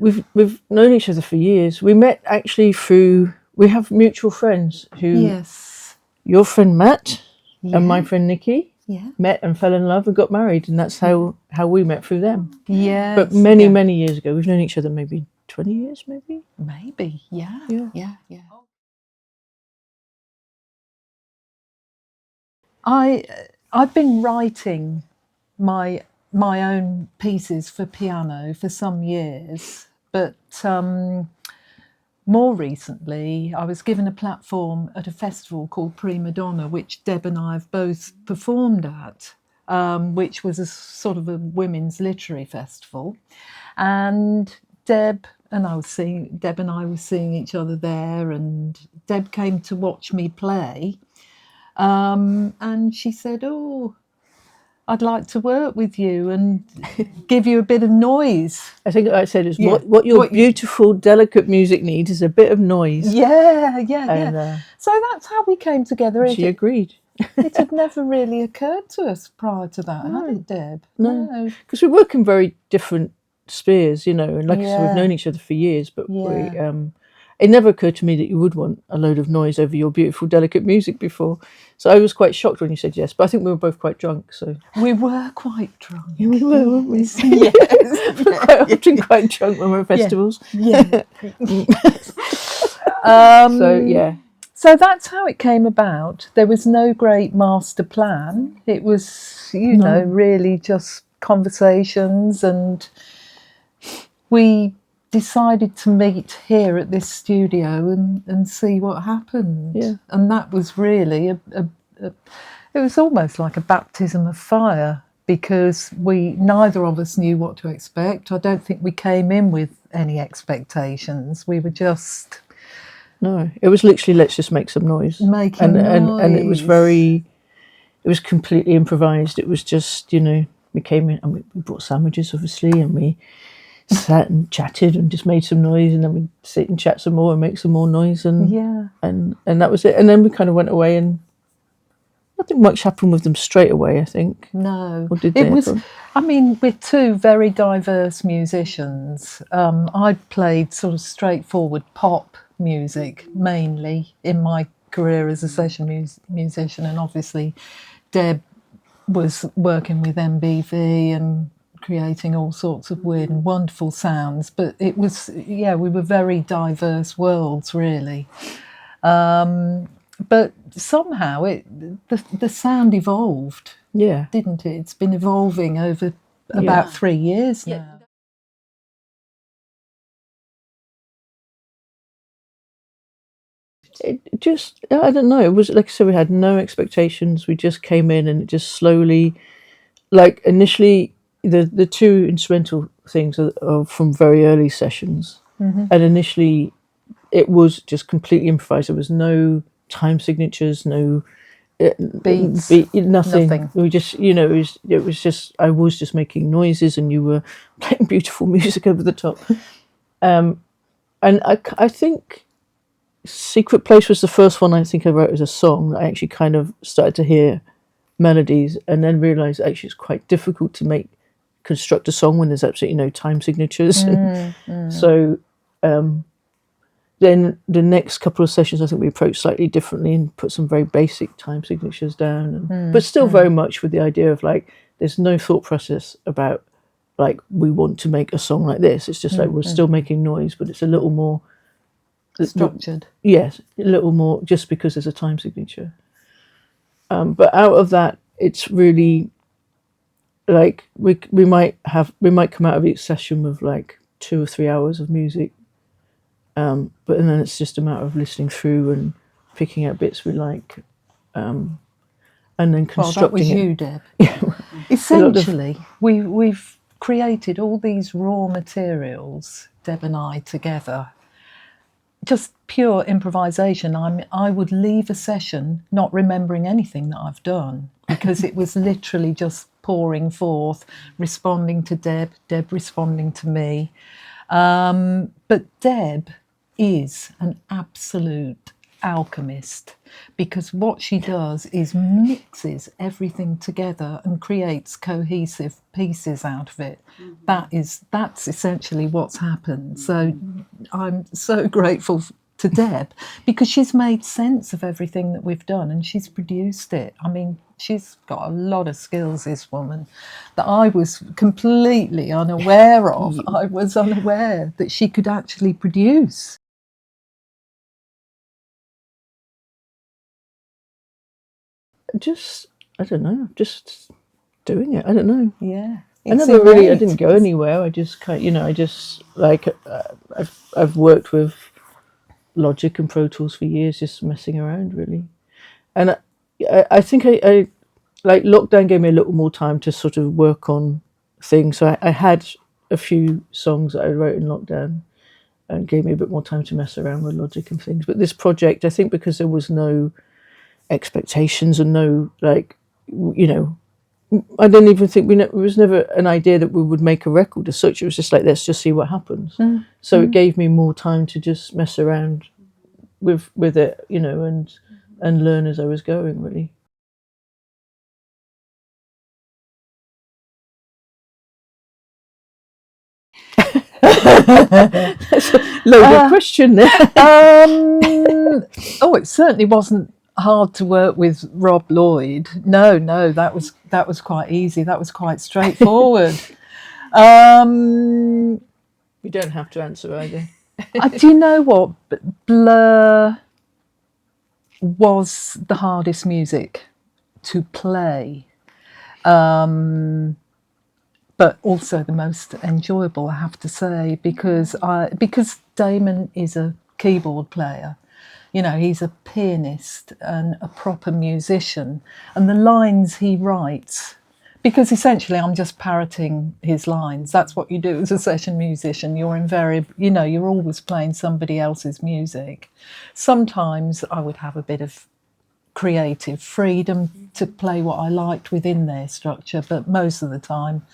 we've known each other for years. We met actually we have mutual friends who your friend Matt and my friend Nikki met and fell in love and got married, and that's how we met through them. Yes. But many years ago. We've known each other maybe 20 years, maybe. Yeah. I've been writing my own pieces for piano for some years, but more recently I was given a platform at a festival called Prima Donna, which Deb and I have both performed at, which was a sort of a women's literary festival, and Deb and I were seeing each other there, and Deb came to watch me play, and she said, "Oh, I'd like to work with you and give you a bit of noise." I think I said is what your beautiful, delicate music needs is a bit of noise. Yeah. So that's how we came together. She agreed. It had never really occurred to us prior to that, had it, Deb? No, because we work in very different spheres, and like I said, we've known each other for years, but it never occurred to me that you would want a load of noise over your beautiful, delicate music before. So I was quite shocked when you said yes, but I think we were both quite drunk. So we were quite drunk. Yeah, we were, weren't we? Yes. We're quite often quite drunk when we're at festivals. So that's how it came about. There was no great master plan. It was, really just conversations, and we decided to meet here at this studio and see what happened. Yeah. And that was really it was almost like a baptism of fire, because neither of us knew what to expect. I don't think we came in with any expectations. We were just... No, it was literally, let's just make some noise. Noise. And it was completely improvised. It was just, we came in and we brought sandwiches, obviously, and we sat and chatted and just made some noise, and then we'd sit and chat some more and make some more noise, and that was it. And then we kind of went away, and nothing much happened with them straight away, I think. No. Or did they? We're two very diverse musicians. I played sort of straightforward pop music mainly in my career as a session musician, and obviously Deb was working with MBV and creating all sorts of weird and wonderful sounds, but it was, we were very diverse worlds, really. But somehow the sound evolved, didn't it? It's been evolving over about 3 years now. It just, I don't know, it was like I said, we had no expectations. We just came in, and it just slowly, like initially the two instrumental things are from very early sessions, and initially it was just completely improvised. There was no time signatures, no beats, nothing. We just, it was just, I was just making noises, and you were playing beautiful music over the top. And I think Secret Place was the first one I think I wrote as a song. I actually kind of started to hear melodies, and then realised actually it's quite difficult to construct a song when there's absolutely no time signatures. So then the next couple of sessions I think we approached slightly differently and put some very basic time signatures down, but still very much with the idea of like there's no thought process about like we want to make a song like this. It's just like we're still making noise, but it's a little more structured. Yes, a little more, just because there's a time signature. But out of that, it's really like we might come out of each session with like 2 or 3 hours of music, but then it's just a matter of listening through and picking out bits we like, and then constructing that was it. You, Deb. Essentially, we've created all these raw materials, Deb and I together. Just pure improvisation. I would leave a session not remembering anything that I've done, because it was literally just pouring forth, responding to Deb responding to me. But Deb is an absolute alchemist, because what she does is mixes everything together and creates cohesive pieces out of it. That's essentially what's happened. So I'm so grateful to Deb, because she's made sense of everything that we've done and she's produced it. I mean, she's got a lot of skills, this woman, that I was completely unaware of. I was unaware that she could actually produce. Just, I don't know, just doing it. I don't know. Yeah. I didn't go anywhere. I just kind I just like, I've worked with Logic and Pro Tools for years, just messing around really. And I think I like lockdown gave me a little more time to sort of work on things. So I had a few songs that I wrote in lockdown and gave me a bit more time to mess around with Logic and things. But this project, I think because there was no expectations and no, like, I don't even think it was never an idea that we would make a record as such. It was just like, let's just see what happens. So it gave me more time to just mess around with it, and learn as I was going, really. That's a loaded question there. It certainly wasn't hard to work with Rob Lloyd. No, that was quite easy. That was quite straightforward. You don't have to answer either. Do you know what? Blur was the hardest music to play, but also the most enjoyable, I have to say, because Damon is a keyboard player. He's a pianist and a proper musician, and the lines he writes, because essentially I'm just parroting his lines. That's what you do as a session musician. You're invariably, you're always playing somebody else's music. Sometimes I would have a bit of creative freedom to play what I liked within their structure, but most of the time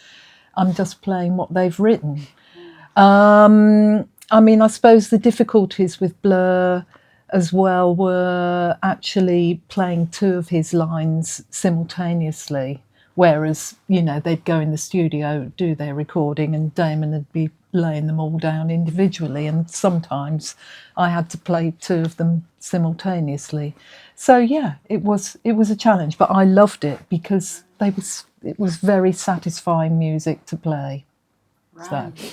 I'm just playing what they've written. I suppose the difficulties with Blur as well were actually playing two of his lines simultaneously, whereas, they'd go in the studio, do their recording, and Damon would be laying them all down individually, and sometimes I had to play two of them simultaneously. So yeah, it was a challenge, but I loved it because it was very satisfying music to play. Right. So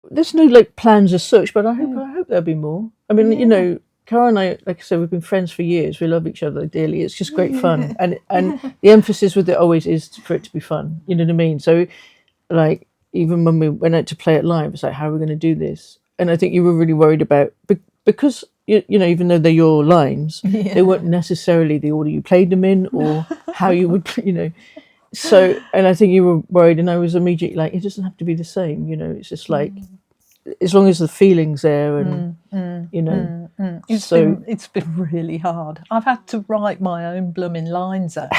There's no plans as such, but I hope there'll be more. I mean, Cara and I, like I said, we've been friends for years. We love each other dearly. It's just great fun, and the emphasis with it always is for it to be fun. You know what I mean? So, like, even when we went out to play it live, it's like, how are we going to do this? And I think you were really worried about because even though they're your lines, they weren't necessarily the order you played them in or how you would, So, and I think you were worried, and I was immediately like, it doesn't have to be the same. It's just like, as long as the feeling's there, and It's been really hard. I've had to write my own blooming lines out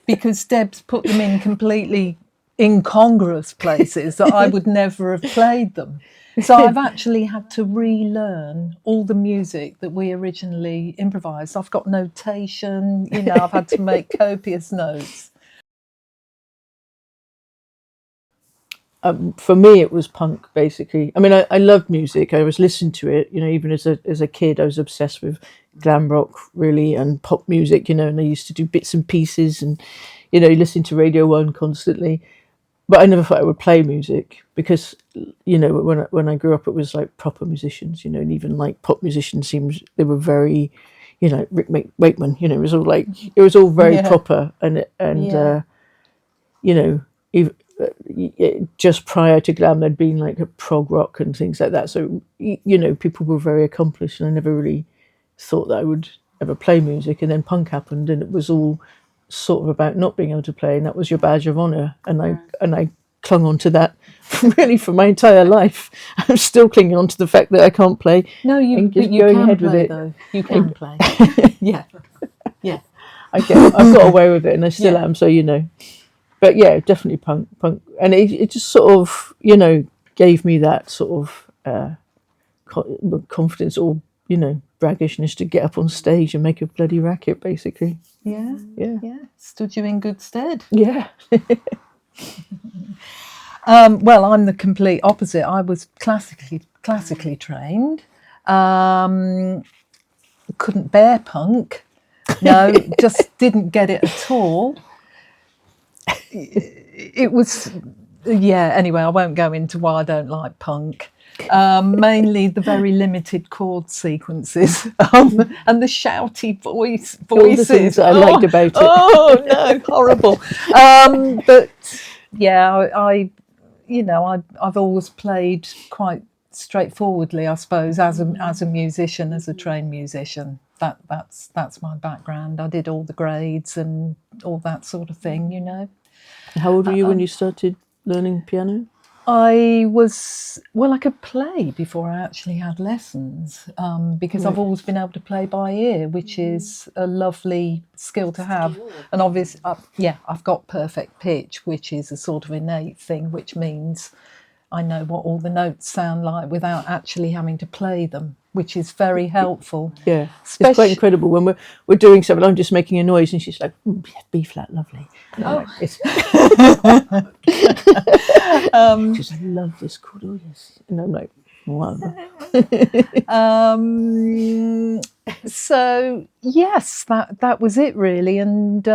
because Deb's put them in completely incongruous places that I would never have played them. So I've actually had to relearn all the music that we originally improvised. I've got notation, I've had to make copious notes. For me, it was punk, basically. I mean, I loved music. I was listening to it, even as a kid. I was obsessed with glam rock, really, and pop music, and I used to do bits and pieces and, listen to Radio 1 constantly. But I never thought I would play music because, when I grew up, it was like proper musicians, and even like pop musicians they were very, Rick Wakeman, it was all very proper and just prior to glam, there'd been like a prog rock and things like that. So, people were very accomplished, and I never really thought that I would ever play music. And then punk happened, and it was all sort of about not being able to play, and that was your badge of honor. And I clung on to that really for my entire life. I'm still clinging on to the fact that I can't play. No, you can play, though. You can play. Yeah. I've got away with it, and I still am. So but yeah, definitely punk, and it just sort of gave me that sort of confidence or, braggishness to get up on stage and make a bloody racket, basically. Yeah. Yeah. Stood you in good stead. Yeah. Well, I'm the complete opposite. I was classically trained. Couldn't bear punk. No, just didn't get it at all. It was, anyway, I won't go into why I don't like punk. Mainly the very limited chord sequences and the shouty voices. All the things that I liked about it. Oh, no, horrible. But yeah, I've always played quite straightforwardly, I suppose, as a musician, as a trained musician. That's my background. I did all the grades and all that sort of thing, How old were you when you started learning piano? I could play before I actually had lessons, because I've always been able to play by ear, which is a lovely skill to have. And obviously, I've got perfect pitch, which is a sort of innate thing, which means I know what all the notes sound like without actually having to play them, which is very helpful. Yeah, it's quite incredible when we're doing something. I'm just making a noise, and she's like, "B flat, lovely." Like, she's like, "I love this chord." Oh yes, and I'm like, "Wow." So yes, that was it really, and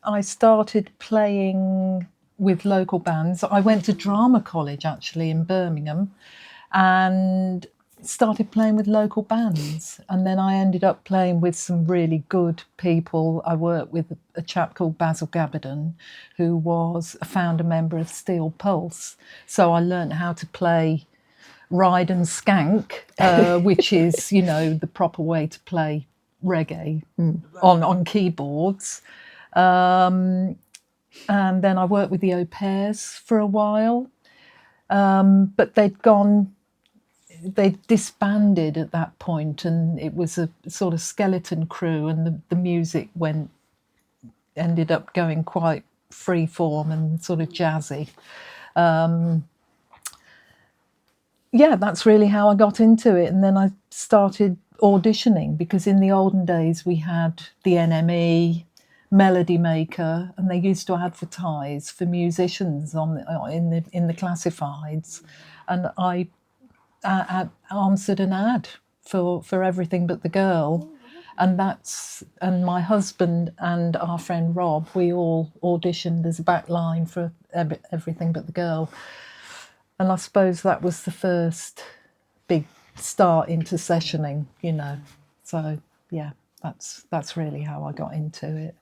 I started playing with local bands. I went to drama college actually in Birmingham, and started playing with local bands, and then I ended up playing with some really good people. I worked with a chap called Basil Gabardon, who was a founder member of Steel Pulse, so I learned how to play ride and skank, which is the proper way to play reggae on keyboards. And then I worked with the Au Pairs for a while, but they'd disbanded at that point, and it was a sort of skeleton crew, and the music ended up going quite free form and sort of jazzy. That's really how I got into it. And then I started auditioning, because in the olden days we had the NME, Melody Maker, and they used to advertise for musicians in the classifieds, and I answered an ad for Everything But the Girl, and my husband and our friend Rob, we all auditioned as a back line for Everything But the Girl, and I suppose that was the first big start into sessioning, So yeah, that's really how I got into it.